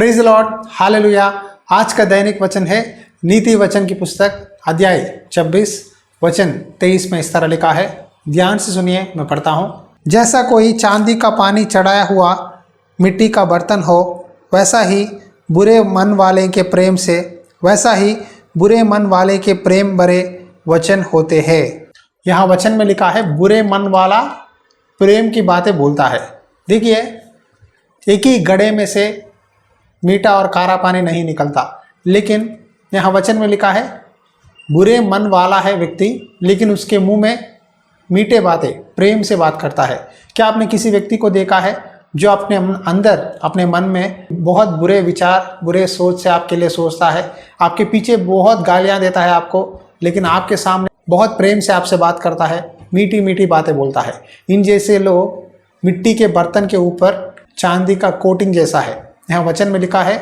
Praise Lord, hallelujah. आज का दैनिक वचन है नीति वचन की पुस्तक अध्याय 26 वचन 23 में इस तरह लिखा है। ध्यान से सुनिए, मैं पढ़ता हूँ। जैसा कोई चांदी का पानी चढ़ाया हुआ मिट्टी का बर्तन हो, वैसा ही बुरे मन वाले के प्रेम भरे वचन होते हैं। यहाँ वचन में लिखा है बुरे मन वाला प्रेम की बातें बोलता है। देखिए, एक ही घड़े में से मीठा और खारा पानी नहीं निकलता, लेकिन यहाँ वचन में लिखा है बुरे मन वाला है व्यक्ति, लेकिन उसके मुंह में मीठे बातें प्रेम से बात करता है। क्या आपने किसी व्यक्ति को देखा है जो अपने अंदर अपने मन में बहुत बुरे विचार, बुरे सोच से आपके लिए सोचता है, आपके पीछे बहुत गालियां देता है आपको, लेकिन आपके सामने बहुत प्रेम से आपसे बात करता है, मीठी मीठी बातें बोलता है। इन जैसे लोग मिट्टी के बर्तन के ऊपर चांदी का कोटिंग जैसा है। यहाँ वचन में लिखा है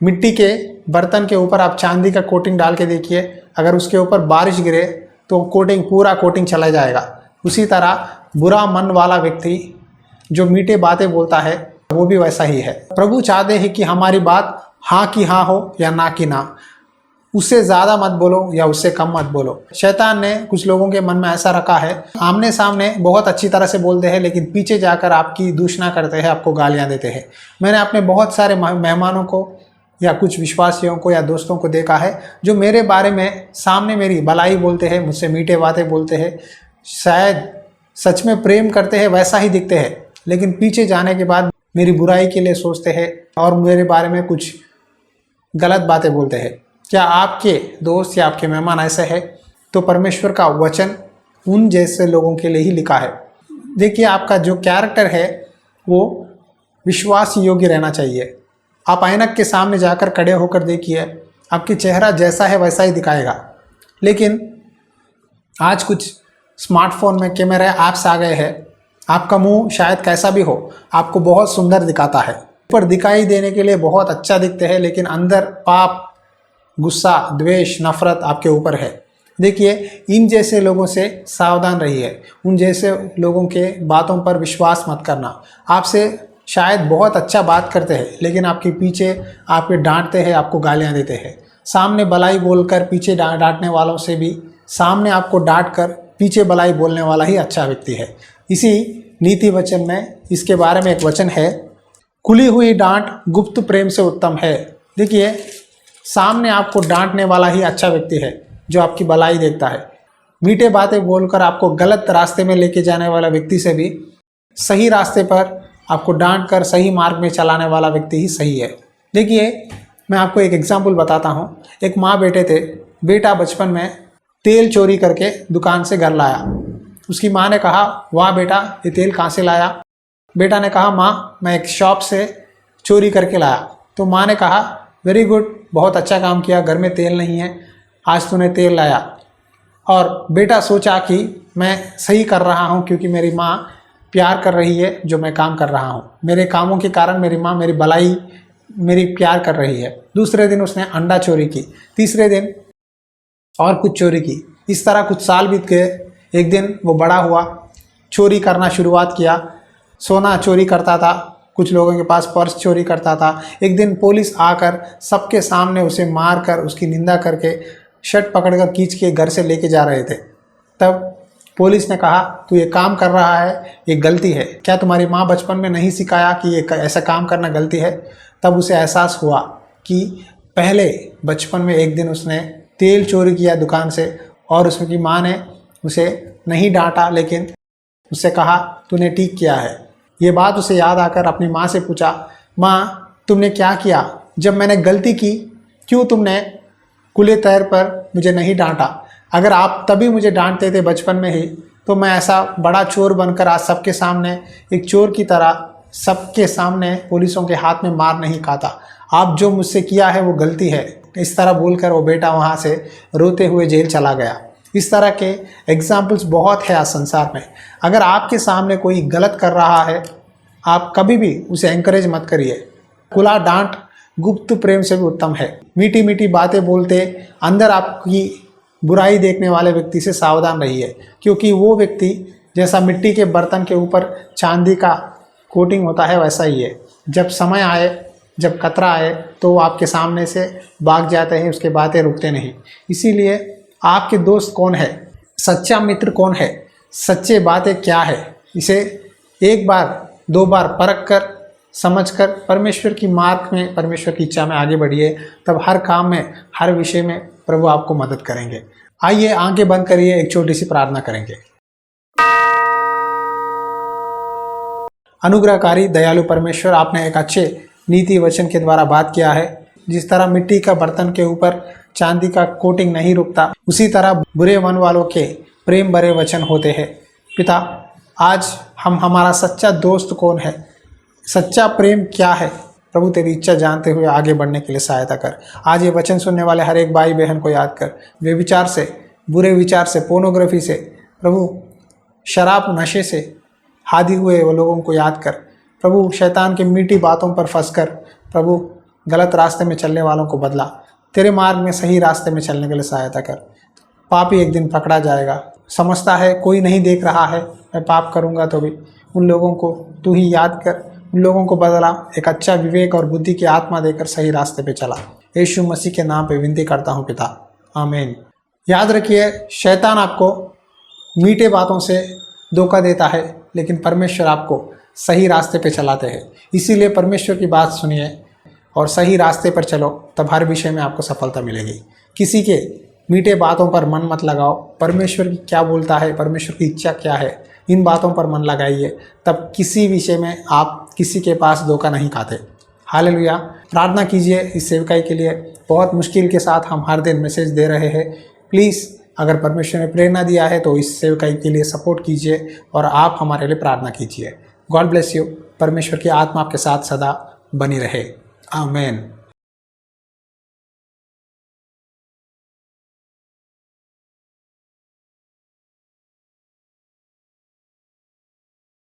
मिट्टी के बर्तन के ऊपर आप चांदी का कोटिंग डाल के देखिए, अगर उसके ऊपर बारिश गिरे तो पूरा कोटिंग चला जाएगा। उसी तरह बुरा मन वाला व्यक्ति जो मीठे बातें बोलता है वो भी वैसा ही है। प्रभु चाहते हैं कि हमारी बात हाँ की हाँ हो या ना की ना, उससे ज़्यादा मत बोलो या उससे कम मत बोलो। शैतान ने कुछ लोगों के मन में ऐसा रखा है, आमने सामने बहुत अच्छी तरह से बोलते हैं, लेकिन पीछे जाकर आपकी दूषणा करते हैं, आपको गालियां देते हैं। मैंने अपने बहुत सारे मेहमानों को या कुछ विश्वासियों को या दोस्तों को देखा है जो मेरे बारे में सामने मेरी भलाई बोलते हैं, मुझसे मीठे बातें बोलते हैं, शायद सच में प्रेम करते हैं वैसा ही दिखते हैं, लेकिन पीछे जाने के बाद मेरी बुराई के लिए सोचते हैं और मेरे बारे में कुछ गलत बातें बोलते हैं। क्या आपके दोस्त या आपके मेहमान ऐसे हैं? तो परमेश्वर का वचन उन जैसे लोगों के लिए ही लिखा है। देखिए, आपका जो कैरेक्टर है वो विश्वास योग्य रहना चाहिए। आप ऐनक के सामने जाकर खड़े होकर देखिए, आपकी चेहरा जैसा है वैसा ही दिखाएगा। लेकिन आज कुछ स्मार्टफोन में कैमरा ऐप्स आ गए हैं, आपका मुंह शायद कैसा भी हो आपको बहुत सुंदर दिखाता है, ऊपर दिखाई देने के लिए बहुत अच्छा दिखते हैं, लेकिन अंदर पाप, गुस्सा, द्वेष, नफरत आपके ऊपर है। देखिए, इन जैसे लोगों से सावधान रहिए। उन जैसे लोगों के बातों पर विश्वास मत करना। आपसे शायद बहुत अच्छा बात करते हैं, लेकिन आपके पीछे आपके डांटते हैं, आपको गालियां देते हैं। सामने भलाई बोलकर पीछे डांटने वालों से भी सामने आपको डांट कर पीछे भलाई बोलने वाला ही अच्छा व्यक्ति है। इसी नीति वचन में इसके बारे में एक वचन है, खुली हुई डांट गुप्त प्रेम से उत्तम है। देखिए, सामने आपको डांटने वाला ही अच्छा व्यक्ति है जो आपकी भलाई देखता है। मीठे बातें बोलकर आपको गलत रास्ते में लेके जाने वाला व्यक्ति से भी सही रास्ते पर आपको डांट कर सही मार्ग में चलाने वाला व्यक्ति ही सही है। देखिए, मैं आपको एक एग्जाम्पल बताता हूँ। एक माँ बेटे थे, बेटा बचपन में तेल चोरी करके दुकान से घर लाया। उसकी माँ ने कहा, वाह बेटा, ये तेल कहाँ से लाया? बेटा ने कहा, माँ मैं एक शॉप से चोरी करके लाया। तो माँ ने कहा, वेरी गुड, बहुत अच्छा काम किया, घर में तेल नहीं है, आज तूने तेल लाया। और बेटा सोचा कि मैं सही कर रहा हूँ क्योंकि मेरी माँ प्यार कर रही है जो मैं काम कर रहा हूँ, मेरे कामों के कारण मेरी माँ मेरी भलाई, मेरी प्यार कर रही है। दूसरे दिन उसने अंडा चोरी की, तीसरे दिन और कुछ चोरी की। इस तरह कुछ साल बीत गए। एक दिन वो बड़ा हुआ, चोरी करना शुरुआत किया। सोना चोरी करता था, कुछ लोगों के पास पर्स चोरी करता था। एक दिन पुलिस आकर सबके सामने उसे मार कर, उसकी निंदा करके शर्ट पकड़कर खींच के घर से लेके जा रहे थे। तब पुलिस ने कहा, तू ये काम कर रहा है, ये गलती है, क्या तुम्हारी माँ बचपन में नहीं सिखाया कि ये ऐसा काम करना गलती है? तब उसे एहसास हुआ कि पहले बचपन में एक दिन उसने तेल चोरी किया दुकान से और उसकी माँ ने उसे नहीं डांटा, लेकिन उससे कहा तूने ठीक किया है। ये बात उसे याद आकर अपनी माँ से पूछा, माँ तुमने क्या किया? जब मैंने गलती की क्यों तुमने खुले तौर पर मुझे नहीं डांटा? अगर आप तभी मुझे डांटते थे बचपन में ही, तो मैं ऐसा बड़ा चोर बनकर आज सबके सामने एक चोर की तरह सबके सामने पुलिसों के हाथ में मार नहीं खाता। आप जो मुझसे किया है वो गलती है। इस तरह बोलकर वो बेटा वहाँ से रोते हुए जेल चला गया। इस तरह के एग्जाम्पल्स बहुत है आज संसार में। अगर आपके सामने कोई गलत कर रहा है, आप कभी भी उसे एंकरेज मत करिए। खुला डांट गुप्त प्रेम से भी उत्तम है। मीठी मीठी बातें बोलते अंदर आपकी बुराई देखने वाले व्यक्ति से सावधान रहिए, क्योंकि वो व्यक्ति जैसा मिट्टी के बर्तन के ऊपर चांदी का कोटिंग होता है वैसा ही है। जब समय आए जब खतरा आए तो वो आपके सामने से भाग जाते हैं, उसके बातें रुकते नहीं। इसीलिए आपके दोस्त कौन है, सच्चा मित्र कौन है, सच्चे बातें क्या है, इसे एक बार दो बार परख कर समझ कर परमेश्वर की मार्ग में, परमेश्वर की इच्छा में आगे बढ़िए। तब हर काम में, हर विषय में प्रभु आपको मदद करेंगे। आइए आंखें बंद करिए, एक छोटी सी प्रार्थना करेंगे। अनुग्रहकारी दयालु परमेश्वर, आपने एक अच्छे नीति वचन के द्वारा बात किया है। जिस तरह मिट्टी का बर्तन के ऊपर चांदी का कोटिंग नहीं रुकता, उसी तरह बुरे मन वालों के प्रेम भरे वचन होते हैं। पिता, आज हम हमारा सच्चा दोस्त कौन है, सच्चा प्रेम क्या है, प्रभु तेरी इच्छा जानते हुए आगे बढ़ने के लिए सहायता कर। आज ये वचन सुनने वाले हर एक भाई बहन को याद कर, वे विचार से, बुरे विचार से, पोर्नोग्राफी से, प्रभु शराब नशे से हादी हुए वो लोगों को याद कर। प्रभु शैतान की मीठी बातों पर फंस कर प्रभु गलत रास्ते में चलने वालों को बदला, तेरे मार्ग में सही रास्ते में चलने के लिए सहायता कर। पापी एक दिन पकड़ा जाएगा, समझता है कोई नहीं देख रहा है, मैं पाप करूँगा तो भी। उन लोगों को तू ही याद कर, उन लोगों को बदला, एक अच्छा विवेक और बुद्धि की आत्मा देकर सही रास्ते पे चला। यीशु मसीह के नाम पे विनती करता हूँ पिता, आमीन। याद रखिए, शैतान आपको मीठे बातों से धोखा देता है, लेकिन परमेश्वर आपको सही रास्ते पे चलाते हैं। इसीलिए परमेश्वर की बात सुनिए और सही रास्ते पर चलो, तब हर विषय में आपको सफलता मिलेगी। किसी के मीठे बातों पर मन मत लगाओ, परमेश्वर की क्या बोलता है, परमेश्वर की इच्छा क्या है, इन बातों पर मन लगाइए, तब किसी विषय में आप किसी के पास धोखा नहीं खाते। हालेलुया। प्रार्थना कीजिए इस सेवकाई के लिए। बहुत मुश्किल के साथ हम हर दिन मैसेज दे रहे हैं। प्लीज़, अगर परमेश्वर ने प्रेरणा दिया है तो इस सेवकाई के लिए सपोर्ट कीजिए और आप हमारे लिए प्रार्थना कीजिए। God bless you. परमेश्वर की आत्मा आपके साथ सदा बनी रहे। आमीन।